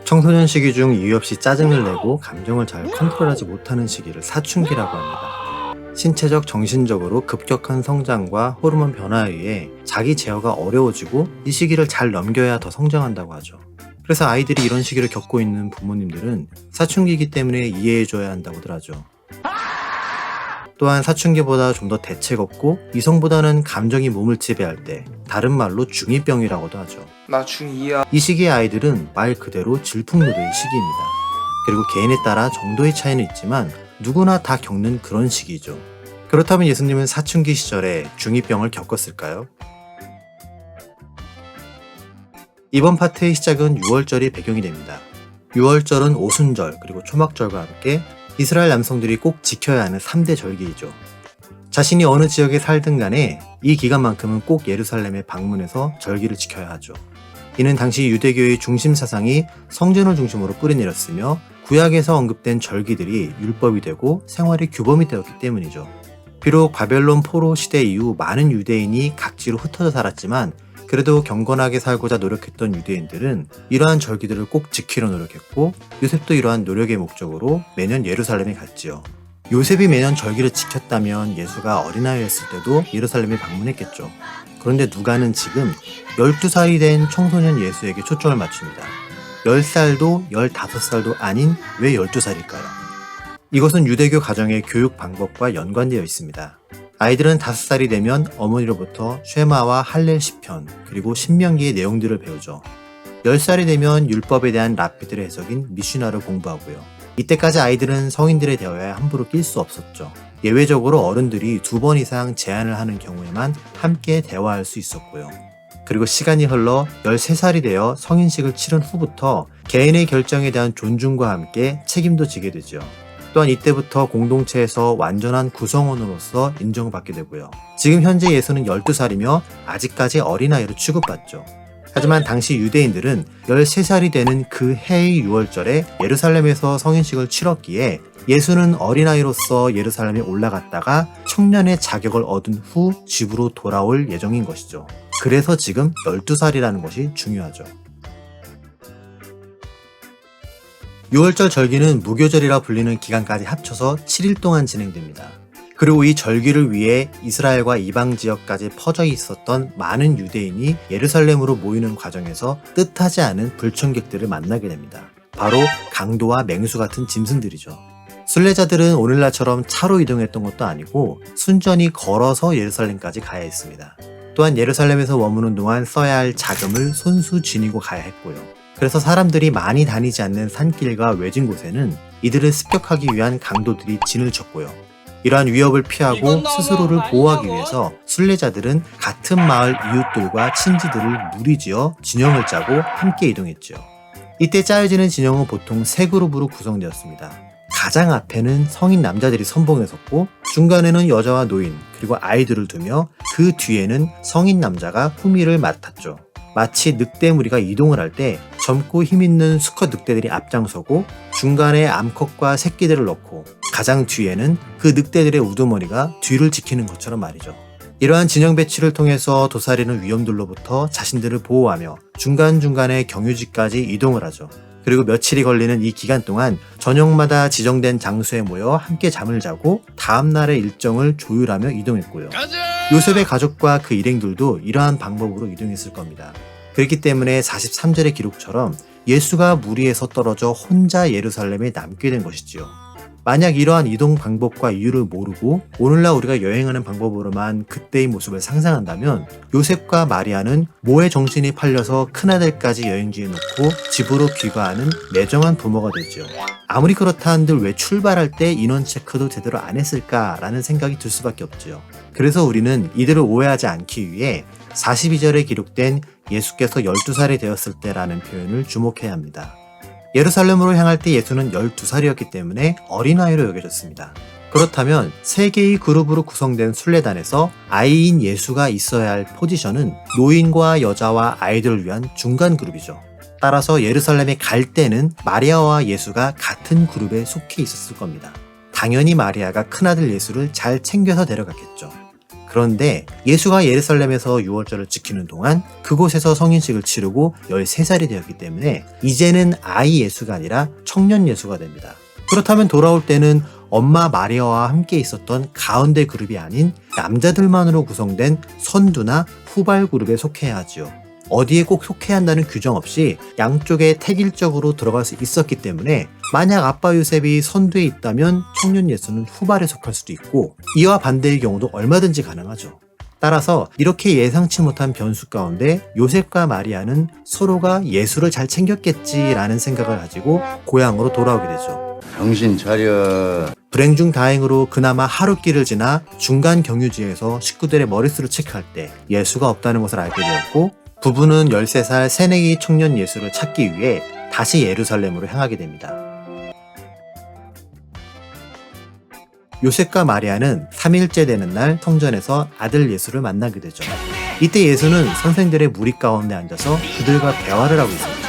청소년 시기 중 이유 없이 짜증을 내고 감정을 잘 컨트롤하지 못하는 시기를 사춘기라고 합니다. 신체적, 정신적으로 급격한 성장과 호르몬 변화에 의해 자기 제어가 어려워지고 이 시기를 잘 넘겨야 더 성장한다고 하죠. 그래서 아이들이 이런 시기를 겪고 있는 부모님들은 사춘기이기 때문에 이해해줘야 한다고들 하죠. 또한 사춘기보다 좀 더 대책 없고 이성보다는 감정이 몸을 지배할 때, 다른 말로 중2병이라고도 하죠. 나 중2야. 이 시기의 아이들은 말 그대로 질풍노도의 시기입니다. 그리고 개인에 따라 정도의 차이는 있지만 누구나 다 겪는 그런 시기죠. 그렇다면 예수님은 사춘기 시절에 중2병을 겪었을까요? 이번 파트의 시작은 유월절이 배경이 됩니다. 유월절은 오순절 그리고 초막절과 함께 이스라엘 남성들이 꼭 지켜야 하는 3대 절기이죠. 자신이 어느 지역에 살든 간에 이 기간만큼은 꼭 예루살렘에 방문해서 절기를 지켜야 하죠. 이는 당시 유대교의 중심 사상이 성전을 중심으로 뿌리내렸으며 구약에서 언급된 절기들이 율법이 되고 생활의 규범이 되었기 때문이죠. 비록 바벨론 포로 시대 이후 많은 유대인이 각지로 흩어져 살았지만 그래도 경건하게 살고자 노력했던 유대인들은 이러한 절기들을 꼭 지키려 노력했고 요셉도 이러한 노력의 목적으로 매년 예루살렘에 갔지요. 요셉이 매년 절기를 지켰다면 예수가 어린아이였을 때도 예루살렘에 방문했겠죠. 그런데 누가는 지금 12살이 된 청소년 예수에게 초점을 맞춥니다. 10살도 15살도 아닌 왜 12살일까요? 이것은 유대교 가정의 교육 방법과 연관되어 있습니다. 아이들은 5살이 되면 어머니로부터 쉐마와 할렐 시편 그리고 신명기의 내용들을 배우죠. 10살이 되면 율법에 대한 랍비들의 해석인 미슈나를 공부하고요. 이때까지 아이들은 성인들의 대화에 함부로 낄 수 없었죠. 예외적으로 어른들이 2번 이상 제안을 하는 경우에만 함께 대화할 수 있었고요. 그리고 시간이 흘러 13살이 되어 성인식을 치른 후부터 개인의 결정에 대한 존중과 함께 책임도 지게 되죠. 또한 이때부터 공동체에서 완전한 구성원으로서 인정받게 되고요. 지금 현재 예수는 12살이며 아직까지 어린아이로 취급받죠. 하지만 당시 유대인들은 13살이 되는 그 해의 유월절에 예루살렘에서 성인식을 치렀기에 예수는 어린아이로서 예루살렘에 올라갔다가 청년의 자격을 얻은 후 집으로 돌아올 예정인 것이죠. 그래서 지금 12살이라는 것이 중요하죠. 유월절 절기는 무교절이라 불리는 기간까지 합쳐서 7일 동안 진행됩니다. 그리고 이 절기를 위해 이스라엘과 이방 지역까지 퍼져 있었던 많은 유대인이 예루살렘으로 모이는 과정에서 뜻하지 않은 불청객들을 만나게 됩니다. 바로 강도와 맹수 같은 짐승들이죠. 순례자들은 오늘날처럼 차로 이동했던 것도 아니고 순전히 걸어서 예루살렘까지 가야 했습니다. 또한 예루살렘에서 머무는 동안 써야 할 자금을 손수 지니고 가야 했고요. 그래서 사람들이 많이 다니지 않는 산길과 외진 곳에는 이들을 습격하기 위한 강도들이 진을 쳤고요. 이러한 위협을 피하고 스스로를 보호하기 위해서 순례자들은 같은 마을 이웃들과 친지들을 무리지어 진영을 짜고 함께 이동했죠. 이때 짜여지는 진영은 보통 3그룹으로 구성되었습니다. 가장 앞에는 성인 남자들이 선봉에 섰고 중간에는 여자와 노인 그리고 아이들을 두며 그 뒤에는 성인 남자가 후미를 맡았죠. 마치 늑대 무리가 이동을 할 때 젊고 힘있는 수컷 늑대들이 앞장서고 중간에 암컷과 새끼들을 넣고 가장 뒤에는 그 늑대들의 우두머리가 뒤를 지키는 것처럼 말이죠. 이러한 진영 배치를 통해서 도사리는 위험들로부터 자신들을 보호하며 중간중간에 경유지까지 이동을 하죠. 그리고 며칠이 걸리는 이 기간 동안 저녁마다 지정된 장소에 모여 함께 잠을 자고 다음날의 일정을 조율하며 이동했고요. 요셉의 가족과 그 일행들도 이러한 방법으로 이동했을 겁니다. 그렇기 때문에 43절의 기록처럼 예수가 무리에서 떨어져 혼자 예루살렘에 남게 된 것이지요. 만약 이러한 이동 방법과 이유를 모르고 오늘날 우리가 여행하는 방법으로만 그때의 모습을 상상한다면 요셉과 마리아는 모의 정신이 팔려서 큰아들까지 여행지에 놓고 집으로 귀가하는 매정한 부모가 되죠. 아무리 그렇다 한들 왜 출발할 때 인원 체크도 제대로 안 했을까라는 생각이 들 수밖에 없죠. 그래서 우리는 이들을 오해하지 않기 위해 42절에 기록된 예수께서 12살이 되었을 때라는 표현을 주목해야 합니다. 예루살렘으로 향할 때 예수는 12살이었기 때문에 어린아이로 여겨졌습니다. 그렇다면 3개의 그룹으로 구성된 순례단에서 아이인 예수가 있어야 할 포지션은 노인과 여자와 아이들을 위한 중간 그룹이죠. 따라서 예루살렘에 갈 때는 마리아와 예수가 같은 그룹에 속해 있었을 겁니다. 당연히 마리아가 큰아들 예수를 잘 챙겨서 데려갔겠죠. 그런데 예수가 예루살렘에서 유월절을 지키는 동안 그곳에서 성인식을 치르고 13살이 되었기 때문에 이제는 아이 예수가 아니라 청년 예수가 됩니다. 그렇다면 돌아올 때는 엄마 마리아와 함께 있었던 가운데 그룹이 아닌 남자들만으로 구성된 선두나 후발 그룹에 속해야 하지요. 어디에 꼭 속해야 한다는 규정 없이 양쪽에 택일적으로 들어갈 수 있었기 때문에 만약 아빠 요셉이 선두에 있다면 청년 예수는 후발에 속할 수도 있고 이와 반대의 경우도 얼마든지 가능하죠. 따라서 이렇게 예상치 못한 변수 가운데 요셉과 마리아는 서로가 예수를 잘 챙겼겠지라는 생각을 가지고 고향으로 돌아오게 되죠. 정신 차려. 불행 중 다행으로 그나마 하루길을 지나 중간 경유지에서 식구들의 머릿수를 체크할 때 예수가 없다는 것을 알게 되었고 부부는 13살 새내기 청년 예수를 찾기 위해 다시 예루살렘으로 향하게 됩니다. 요셉과 마리아는 3일째 되는 날 성전에서 아들 예수를 만나게 되죠. 이때 예수는 선생들의 무리 가운데 앉아서 그들과 대화를 하고 있었죠.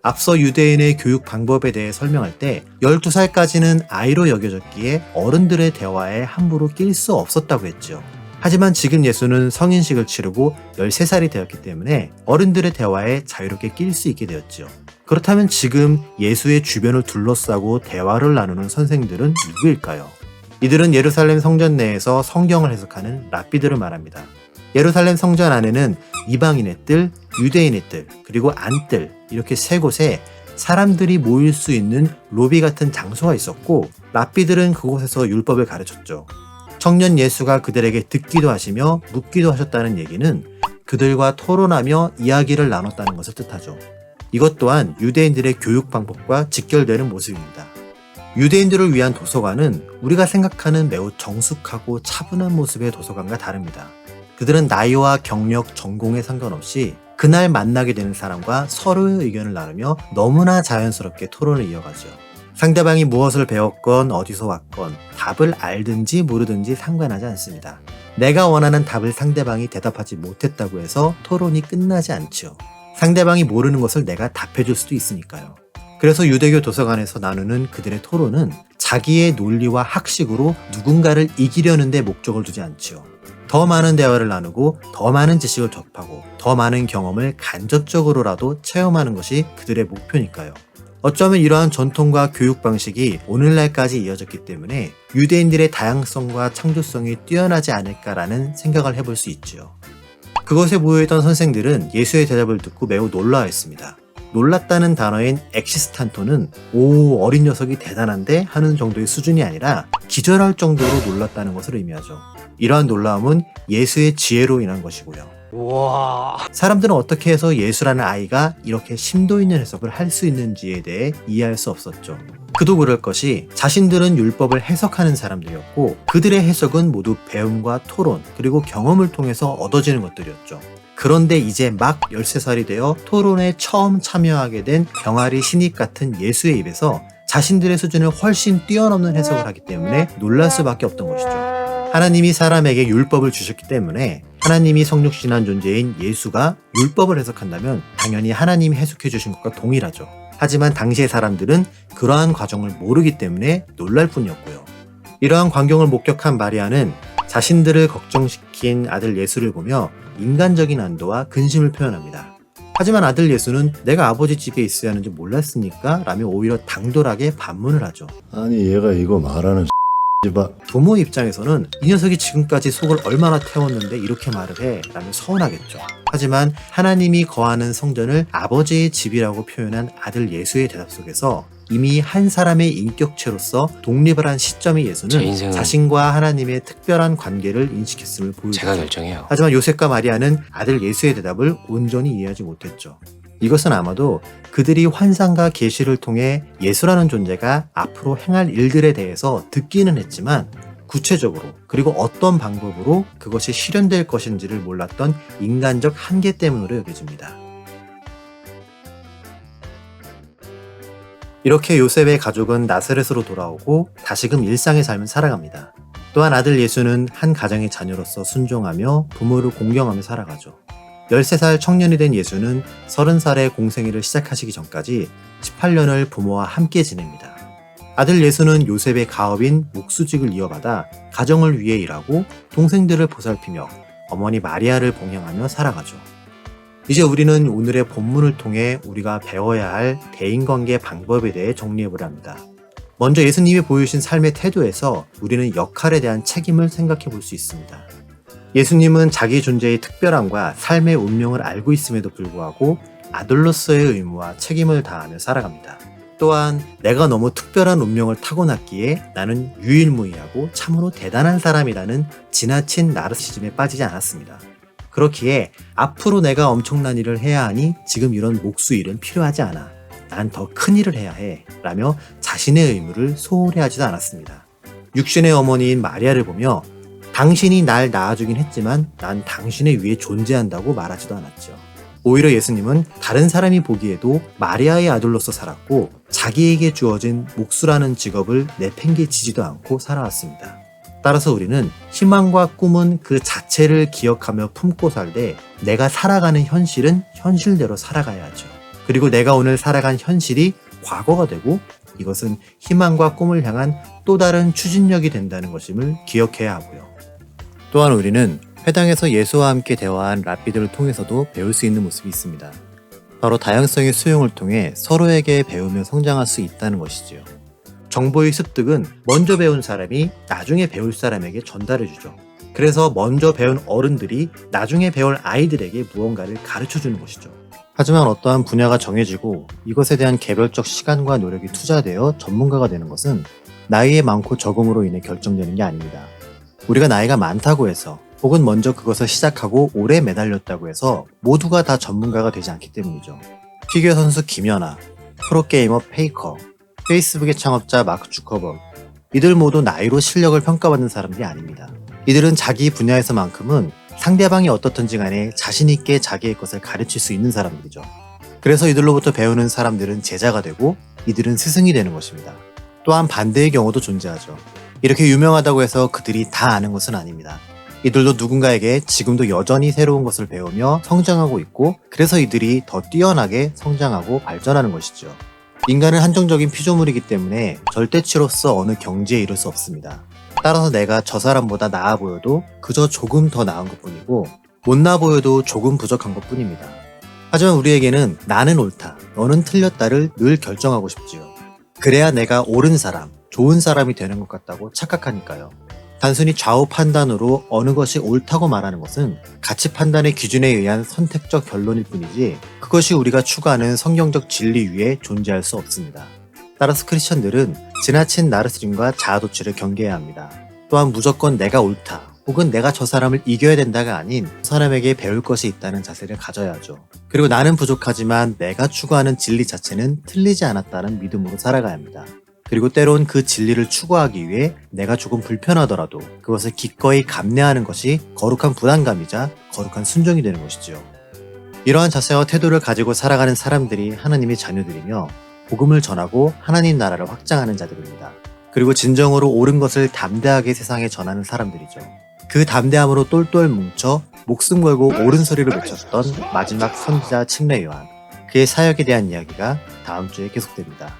앞서 유대인의 교육 방법에 대해 설명할 때 12살까지는 아이로 여겨졌기에 어른들의 대화에 함부로 낄 수 없었다고 했죠. 하지만 지금 예수는 성인식을 치르고 13살이 되었기 때문에 어른들의 대화에 자유롭게 낄 수 있게 되었죠. 그렇다면 지금 예수의 주변을 둘러싸고 대화를 나누는 선생들은 누구일까요? 이들은 예루살렘 성전 내에서 성경을 해석하는 랍비들을 말합니다. 예루살렘 성전 안에는 이방인의 뜰, 유대인의 뜰, 그리고 안뜰 이렇게 세 곳에 사람들이 모일 수 있는 로비 같은 장소가 있었고 랍비들은 그곳에서 율법을 가르쳤죠. 청년 예수가 그들에게 듣기도 하시며 묻기도 하셨다는 얘기는 그들과 토론하며 이야기를 나눴다는 것을 뜻하죠. 이것 또한 유대인들의 교육 방법과 직결되는 모습입니다. 유대인들을 위한 도서관은 우리가 생각하는 매우 정숙하고 차분한 모습의 도서관과 다릅니다. 그들은 나이와 경력, 전공에 상관없이 그날 만나게 되는 사람과 서로의 의견을 나누며 너무나 자연스럽게 토론을 이어가죠. 상대방이 무엇을 배웠건 어디서 왔건 답을 알든지 모르든지 상관하지 않습니다. 내가 원하는 답을 상대방이 대답하지 못했다고 해서 토론이 끝나지 않죠. 상대방이 모르는 것을 내가 답해줄 수도 있으니까요. 그래서 유대교 도서관에서 나누는 그들의 토론은 자기의 논리와 학식으로 누군가를 이기려는 데 목적을 두지 않죠. 더 많은 대화를 나누고 더 많은 지식을 접하고 더 많은 경험을 간접적으로라도 체험하는 것이 그들의 목표니까요. 어쩌면 이러한 전통과 교육 방식이 오늘날까지 이어졌기 때문에 유대인들의 다양성과 창조성이 뛰어나지 않을까라는 생각을 해볼 수 있죠. 그것에 모여있던 선생들은 예수의 대답을 듣고 매우 놀라워했습니다. 놀랐다는 단어인 엑시스탄토는 오 어린 녀석이 대단한데 하는 정도의 수준이 아니라 기절할 정도로 놀랐다는 것을 의미하죠. 이러한 놀라움은 예수의 지혜로 인한 것이고요. 와. 사람들은 어떻게 해서 예수라는 아이가 이렇게 심도 있는 해석을 할 수 있는지에 대해 이해할 수 없었죠. 그도 그럴 것이 자신들은 율법을 해석하는 사람들이었고 그들의 해석은 모두 배움과 토론 그리고 경험을 통해서 얻어지는 것들이었죠. 그런데 이제 막 13살이 되어 토론에 처음 참여하게 된 병아리 신입 같은 예수의 입에서 자신들의 수준을 훨씬 뛰어넘는 해석을 하기 때문에 놀랄 수밖에 없던 것이죠. 하나님이 사람에게 율법을 주셨기 때문에 하나님이 성육신한 존재인 예수가 율법을 해석한다면 당연히 하나님이 해석해 주신 것과 동일하죠. 하지만 당시의 사람들은 그러한 과정을 모르기 때문에 놀랄 뿐이었고요. 이러한 광경을 목격한 마리아는 자신들을 걱정시킨 아들 예수를 보며 인간적인 안도와 근심을 표현합니다. 하지만 아들 예수는 내가 아버지 집에 있어야 하는지 몰랐으니까 라며 오히려 당돌하게 반문을 하죠. 아니 얘가 이거 말하는 봐. 부모 입장에서는 이 녀석이 지금까지 속을 얼마나 태웠는데 이렇게 말을 해 라며 서운하겠죠. 하지만 하나님이 거하는 성전을 아버지의 집이라고 표현한 아들 예수의 대답 속에서 이미 한 사람의 인격체로서 독립을 한 시점의 예수는 자신과 하나님의 특별한 관계를 인식했음을 보여주죠. 제가 결정해요. 하지만 요셉과 마리아는 아들 예수의 대답을 온전히 이해하지 못했죠. 이것은 아마도 그들이 환상과 계시를 통해 예수라는 존재가 앞으로 행할 일들에 대해서 듣기는 했지만 구체적으로 그리고 어떤 방법으로 그것이 실현될 것인지를 몰랐던 인간적 한계 때문으로 여겨집니다. 이렇게 요셉의 가족은 나사렛으로 돌아오고 다시금 일상의 삶을 살아갑니다. 또한 아들 예수는 한 가정의 자녀로서 순종하며 부모를 공경하며 살아가죠. 13살 청년이 된 예수는 30살의 공생애를 시작하시기 전까지 18년을 부모와 함께 지냅니다. 아들 예수는 요셉의 가업인 목수직을 이어받아 가정을 위해 일하고 동생들을 보살피며 어머니 마리아를 봉양하며 살아가죠. 이제 우리는 오늘의 본문을 통해 우리가 배워야 할 대인관계 방법에 대해 정리해보려 합니다. 먼저 예수님이 보여주신 삶의 태도에서 우리는 역할에 대한 책임을 생각해 볼 수 있습니다. 예수님은 자기 존재의 특별함과 삶의 운명을 알고 있음에도 불구하고 아들로서의 의무와 책임을 다하며 살아갑니다. 또한 내가 너무 특별한 운명을 타고났기에 나는 유일무이하고 참으로 대단한 사람이라는 지나친 나르시즘에 빠지지 않았습니다. 그렇기에 앞으로 내가 엄청난 일을 해야 하니 지금 이런 목수 일은 필요하지 않아. 난 더 큰 일을 해야 해. 라며 자신의 의무를 소홀히 하지도 않았습니다. 육신의 어머니인 마리아를 보며 당신이 날 낳아주긴 했지만 난 당신의 위에 존재한다고 말하지도 않았죠. 오히려 예수님은 다른 사람이 보기에도 마리아의 아들로서 살았고 자기에게 주어진 목수라는 직업을 내팽개치지도 않고 살아왔습니다. 따라서 우리는 희망과 꿈은 그 자체를 기억하며 품고 살되 내가 살아가는 현실은 현실대로 살아가야 하죠. 그리고 내가 오늘 살아간 현실이 과거가 되고 이것은 희망과 꿈을 향한 또 다른 추진력이 된다는 것임을 기억해야 하고요. 또한 우리는 회당에서 예수와 함께 대화한 랍비들을 통해서도 배울 수 있는 모습이 있습니다. 바로 다양성의 수용을 통해 서로에게 배우며 성장할 수 있다는 것이지요. 정보의 습득은 먼저 배운 사람이 나중에 배울 사람에게 전달해주죠. 그래서 먼저 배운 어른들이 나중에 배울 아이들에게 무언가를 가르쳐주는 것이죠. 하지만 어떠한 분야가 정해지고 이것에 대한 개별적 시간과 노력이 투자되어 전문가가 되는 것은 나이의 많고 적음으로 인해 결정되는 게 아닙니다. 우리가 나이가 많다고 해서 혹은 먼저 그것을 시작하고 오래 매달렸다고 해서 모두가 다 전문가가 되지 않기 때문이죠. 피겨 선수 김연아, 프로게이머 페이커, 페이스북의 창업자 마크 주커버그, 이들 모두 나이로 실력을 평가받는 사람들이 아닙니다. 이들은 자기 분야에서만큼은 상대방이 어떻든지 간에 자신있게 자기의 것을 가르칠 수 있는 사람들이죠. 그래서 이들로부터 배우는 사람들은 제자가 되고 이들은 스승이 되는 것입니다. 또한 반대의 경우도 존재하죠. 이렇게 유명하다고 해서 그들이 다 아는 것은 아닙니다. 이들도 누군가에게 지금도 여전히 새로운 것을 배우며 성장하고 있고 그래서 이들이 더 뛰어나게 성장하고 발전하는 것이죠. 인간은 한정적인 피조물이기 때문에 절대치로서 어느 경지에 이를 수 없습니다. 따라서 내가 저 사람보다 나아 보여도 그저 조금 더 나은 것뿐이고 못나 보여도 조금 부족한 것뿐입니다. 하지만 우리에게는 나는 옳다, 너는 틀렸다를 늘 결정하고 싶지요. 그래야 내가 옳은 사람, 좋은 사람이 되는 것 같다고 착각하니까요. 단순히 좌우 판단으로 어느 것이 옳다고 말하는 것은 가치 판단의 기준에 의한 선택적 결론일 뿐이지 그것이 우리가 추구하는 성경적 진리 위에 존재할 수 없습니다. 따라서 크리스천들은 지나친 나르시즘과 자아도취를 경계해야 합니다. 또한 무조건 내가 옳다 혹은 내가 저 사람을 이겨야 된다가 아닌 그 사람에게 배울 것이 있다는 자세를 가져야 하죠. 그리고 나는 부족하지만 내가 추구하는 진리 자체는 틀리지 않았다는 믿음으로 살아가야 합니다. 그리고 때론 그 진리를 추구하기 위해 내가 조금 불편하더라도 그것을 기꺼이 감내하는 것이 거룩한 부담감이자 거룩한 순종이 되는 것이지요. 이러한 자세와 태도를 가지고 살아가는 사람들이 하나님의 자녀들이며 복음을 전하고 하나님 나라를 확장하는 자들입니다. 그리고 진정으로 옳은 것을 담대하게 세상에 전하는 사람들이죠. 그 담대함으로 똘똘 뭉쳐 목숨 걸고 옳은 소리를 외쳤던 마지막 선지자 침례 요한, 그의 사역에 대한 이야기가 다음 주에 계속됩니다.